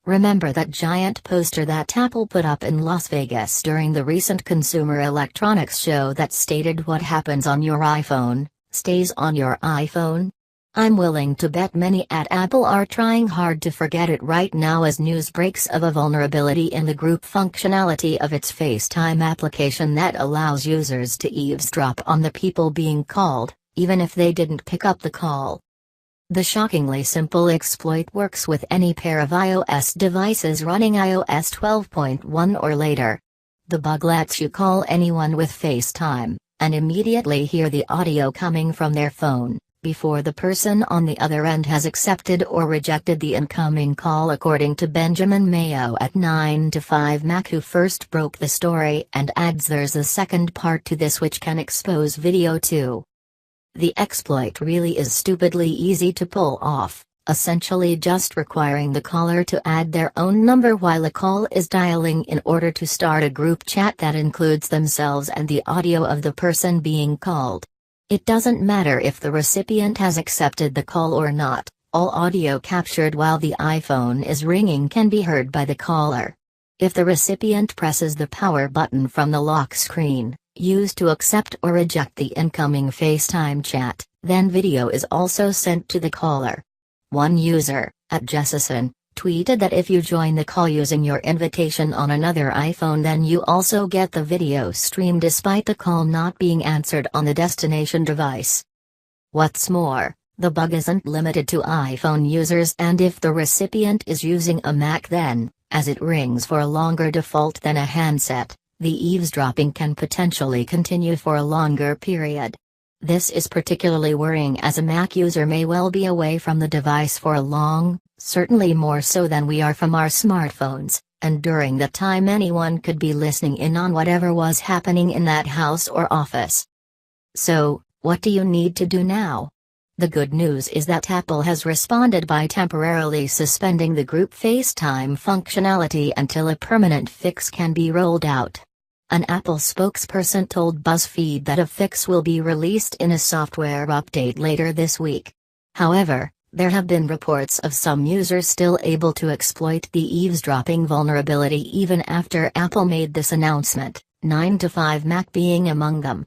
Remember that giant poster that Apple put up in Las Vegas during the recent Consumer Electronics Show that stated what happens on your iPhone, stays on your iPhone? I'm willing to bet many at Apple are trying hard to forget it right now as news breaks of a vulnerability in the group functionality of its FaceTime application that allows users to eavesdrop on the people being called, even if they didn't pick up the call. The shockingly simple exploit works with any pair of iOS devices running iOS 12.1 or later. The bug lets you call anyone with FaceTime, and immediately hear the audio coming from their phone, before the person on the other end has accepted or rejected the incoming call, according to Benjamin Mayo at 9 to 5 Mac, who first broke the story, and adds there's a second part to this which can expose video too. The exploit really is stupidly easy to pull off, essentially just requiring the caller to add their own number while a call is dialing in order to start a group chat that includes themselves and the audio of the person being called. It doesn't matter if the recipient has accepted the call or not, all audio captured while the iPhone is ringing can be heard by the caller. If the recipient presses the power button from the lock screen, used to accept or reject the incoming FaceTime chat, then video is also sent to the caller. One user, @Jessison, tweeted that if you join the call using your invitation on another iPhone, then you also get the video stream despite the call not being answered on the destination device. What's more, the bug isn't limited to iPhone users, and if the recipient is using a Mac, then, as it rings for a longer default than a handset, the eavesdropping can potentially continue for a longer period. This is particularly worrying as a Mac user may well be away from the device for a long, certainly more so than we are from our smartphones, and during that time anyone could be listening in on whatever was happening in that house or office. So, what do you need to do now? The good news is that Apple has responded by temporarily suspending the group FaceTime functionality until a permanent fix can be rolled out. An Apple spokesperson told BuzzFeed that a fix will be released in a software update later this week. However, there have been reports of some users still able to exploit the eavesdropping vulnerability even after Apple made this announcement, 9 to 5 Mac being among them.